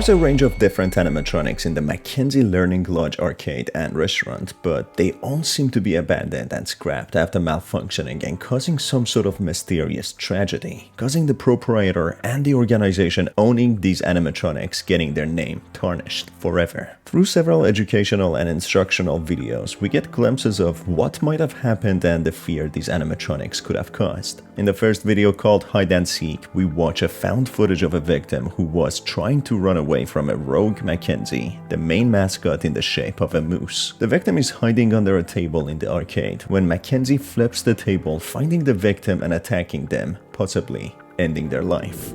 There's a range of different animatronics in the McKenzie Learning Lodge arcade and restaurant, but they all seem to be abandoned and scrapped after malfunctioning and causing some sort of mysterious tragedy, causing the proprietor and the organization owning these animatronics getting their name tarnished forever. Through several educational and instructional videos, we get glimpses of what might have happened and the fear these animatronics could have caused. In the first video called Hide and Seek, we watch a found footage of a victim who was trying to run away from a rogue Mackenzie, the main mascot in the shape of a moose. The victim is hiding under a table in the arcade when Mackenzie flips the table, finding the victim and attacking them, possibly ending their life.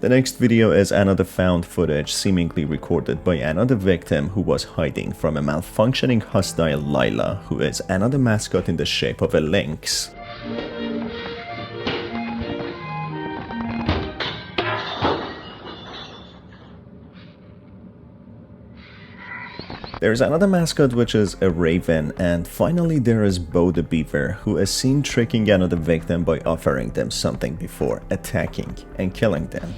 The next video is another found footage seemingly recorded by another victim who was hiding from a malfunctioning hostile Lila, who is another mascot in the shape of a lynx. There's another mascot which is a raven, and finally there is Bo the beaver, who is seen tricking another victim by offering them something before attacking and killing them.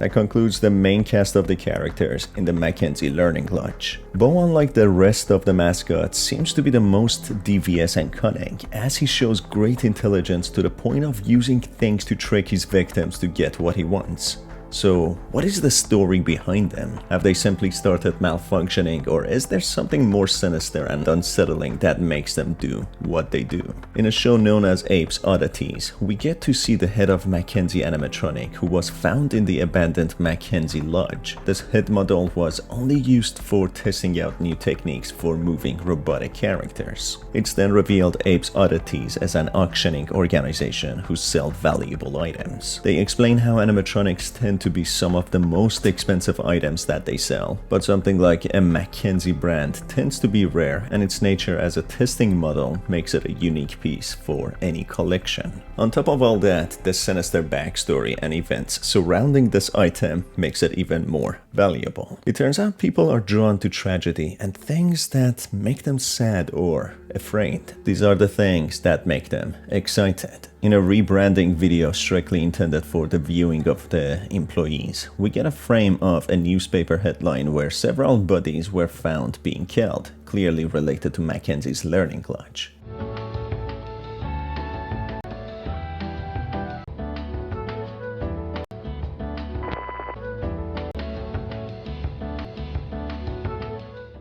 That concludes the main cast of the characters in the Mackenzie Learning Lodge. Bo, unlike the rest of the mascots, seems to be the most devious and cunning, as he shows great intelligence to the point of using things to trick his victims to get what he wants. So, what is the story behind them? Have they simply started malfunctioning, or is there something more sinister and unsettling that makes them do what they do? In a show known as Ape's Oddities, we get to see the head of Mackenzie animatronic, who was found in the abandoned Mackenzie Lodge. This head model was only used for testing out new techniques for moving robotic characters. It's then revealed Ape's Oddities as an auctioning organization who sell valuable items. They explain how animatronics tend to be some of the most expensive items that they sell, but something like a Mackenzie brand tends to be rare, and its nature as a testing model makes it a unique piece for any collection. On top of all that, the sinister backstory and events surrounding this item makes it even more valuable. It turns out people are drawn to tragedy and things that make them sad or afraid. These are the things that make them excited. In a rebranding video strictly intended for the viewing of the employees, we get a frame of a newspaper headline where several bodies were found being killed, clearly related to Mackenzie's Learning Lodge.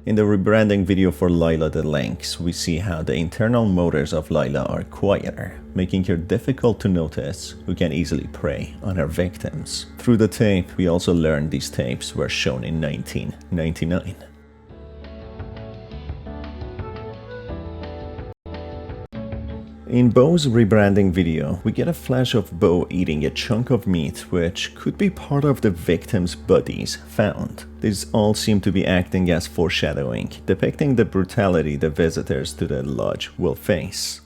In the rebranding video for Lila the Lynx, we see how the internal motors of Lila are quieter, making her difficult to notice, who can easily prey on her victims. Through the tape, we also learned these tapes were shown in 1999. In Bo's rebranding video, we get a flash of Bo eating a chunk of meat which could be part of the victims' bodies found. These all seem to be acting as foreshadowing, depicting the brutality the visitors to the lodge will face.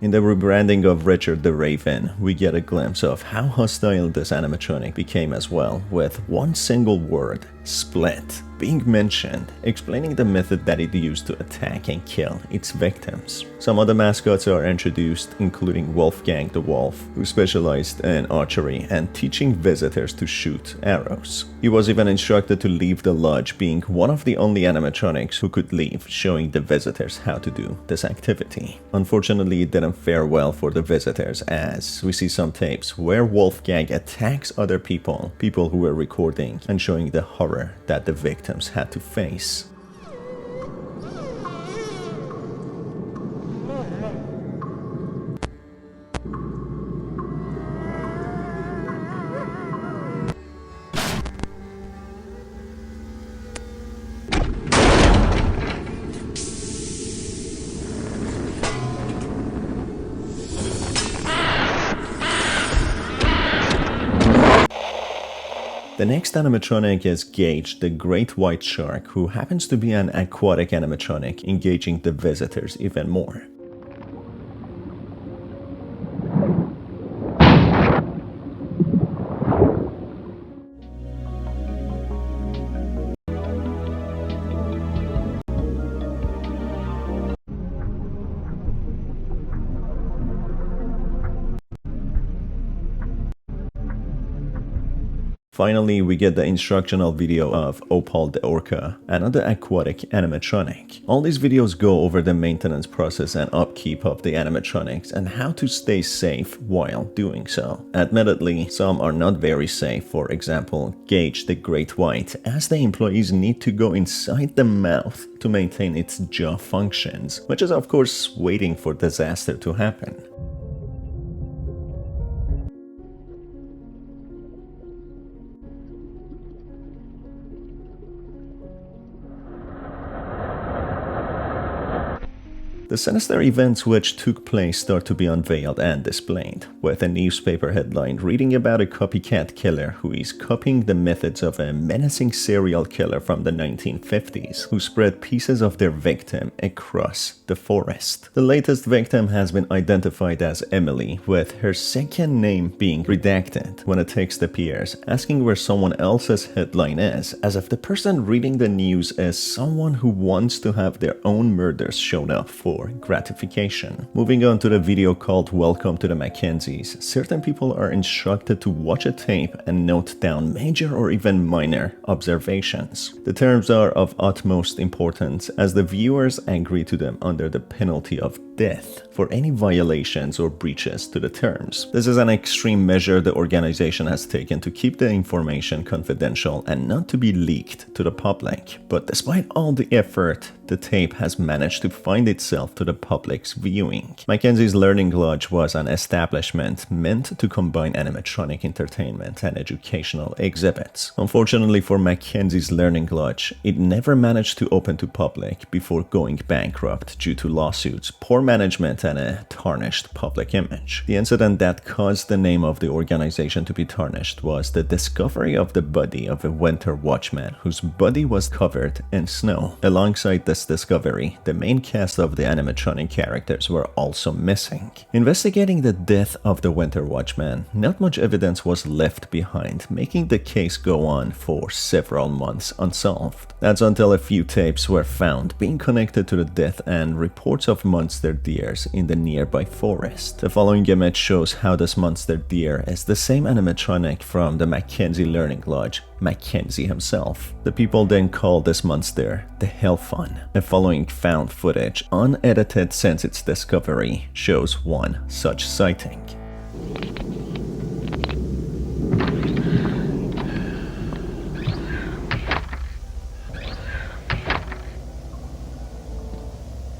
In the rebranding of Richard the Raven, we get a glimpse of how hostile this animatronic became as well, with one single word, split, being mentioned, explaining the method that it used to attack and kill its victims. Some other mascots are introduced, including Wolfgang the Wolf, who specialized in archery and teaching visitors to shoot arrows. He was even instructed to leave the lodge, being one of the only animatronics who could leave, showing the visitors how to do this activity. Unfortunately, it didn't fare well for the visitors, as we see some tapes where Wolfgang attacks other people who were recording, and showing the horror that the victims had to face. The next animatronic is Gage, the great white shark, who happens to be an aquatic animatronic, engaging the visitors even more. Finally, we get the instructional video of Opal the Orca, another aquatic animatronic. All these videos go over the maintenance process and upkeep of the animatronics and how to stay safe while doing so. Admittedly, some are not very safe. For example, Gage the Great White, as the employees need to go inside the mouth to maintain its jaw functions, which is of course waiting for disaster to happen. The sinister events which took place start to be unveiled and displayed, with a newspaper headline reading about a copycat killer who is copying the methods of a menacing serial killer from the 1950s, who spread pieces of their victim across the forest. The latest victim has been identified as Emily, with her second name being redacted when a text appears asking where someone else's headline is, as if the person reading the news is someone who wants to have their own murders shown up for gratification. Moving on to the video called Welcome to the Mackenzies, certain people are instructed to watch a tape and note down major or even minor observations. The terms are of utmost importance as the viewers agree to them under the penalty of death for any violations or breaches to the terms. This is an extreme measure the organization has taken to keep the information confidential and not to be leaked to the public. But despite all the effort, the tape has managed to find itself to the public's viewing. Mackenzie's Learning Lodge was an establishment meant to combine animatronic entertainment and educational exhibits. Unfortunately for Mackenzie's Learning Lodge, it never managed to open to public before going bankrupt due to lawsuits, poor management, and a tarnished public image. The incident that caused the name of the organization to be tarnished was the discovery of the body of a winter watchman whose body was covered in snow. Alongside this discovery, the main cast of the animatronic characters were also missing. Investigating the death of the winter watchman, not much evidence was left behind, making the case go on for several months unsolved. That's until a few tapes were found being connected to the death and reports of monster deers in the nearby forest. The following image shows how this monster deer is the same animatronic from the Mackenzie Learning Lodge, Mackenzie himself. The people then call this monster the Hellfun. The following found footage, unedited since its discovery, shows one such sighting.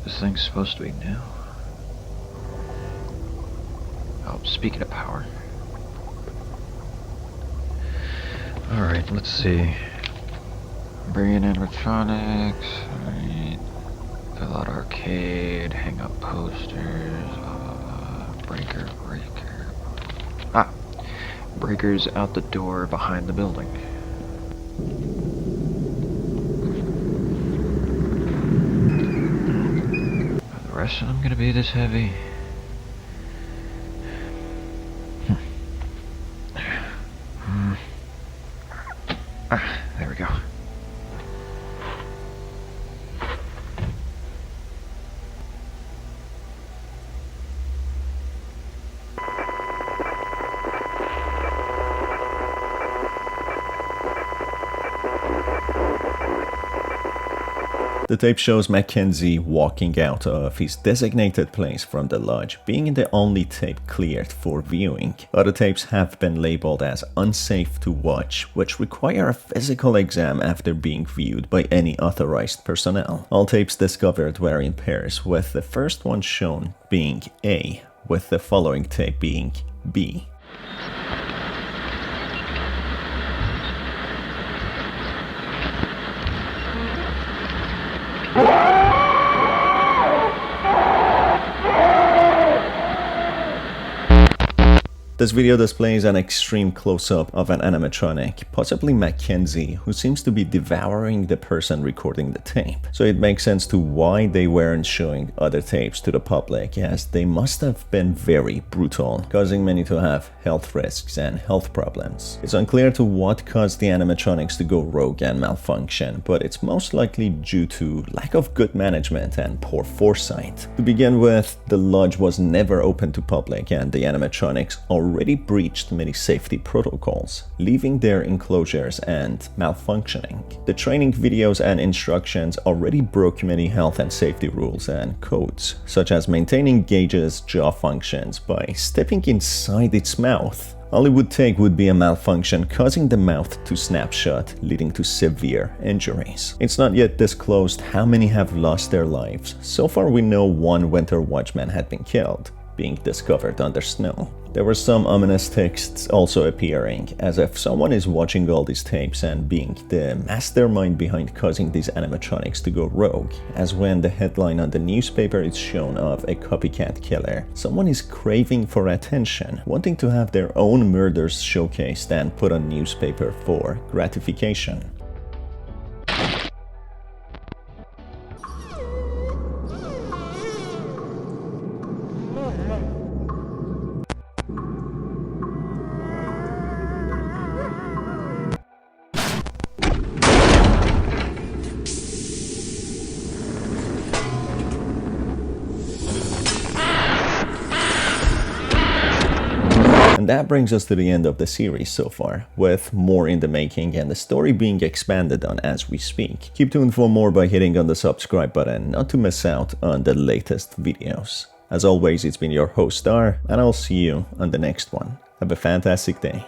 This thing's supposed to be new. Oh, speaking of power. Alright, let's see. Bring in animatronics. Alright. Fill out arcade. Hang up posters. Breaker. Ah! Breaker's out the door behind the building. Are the rest of them gonna be this heavy? There we go. The tape shows Mackenzie walking out of his designated place from the lodge, being the only tape cleared for viewing. Other tapes have been labeled as unsafe to watch, which require a physical exam after being viewed by any authorized personnel. All tapes discovered were in pairs, with the first one shown being A, with the following tape being B. This video displays an extreme close-up of an animatronic, possibly Mackenzie, who seems to be devouring the person recording the tape. So it makes sense to why they weren't showing other tapes to the public, as they must have been very brutal, causing many to have health risks and health problems. It's unclear to what caused the animatronics to go rogue and malfunction, but it's most likely due to lack of good management and poor foresight. To begin with, the lodge was never open to public and the animatronics already already breached many safety protocols, leaving their enclosures and malfunctioning. The training videos and instructions already broke many health and safety rules and codes, such as maintaining Gage's jaw functions by stepping inside its mouth. All it would take would be a malfunction causing the mouth to snap shut, leading to severe injuries. It's not yet disclosed how many have lost their lives. So far we know one winter watchman had been killed, being discovered under snow. There were some ominous texts also appearing, as if someone is watching all these tapes and being the mastermind behind causing these animatronics to go rogue, as when the headline on the newspaper is shown of a copycat killer. Someone is craving for attention, wanting to have their own murders showcased and put on newspaper for gratification. And that brings us to the end of the series so far, with more in the making and the story being expanded on as we speak. Keep tuned for more by hitting on the subscribe button not to miss out on the latest videos. As always, it's been your host Star, and I'll see you on the next one. Have a fantastic day.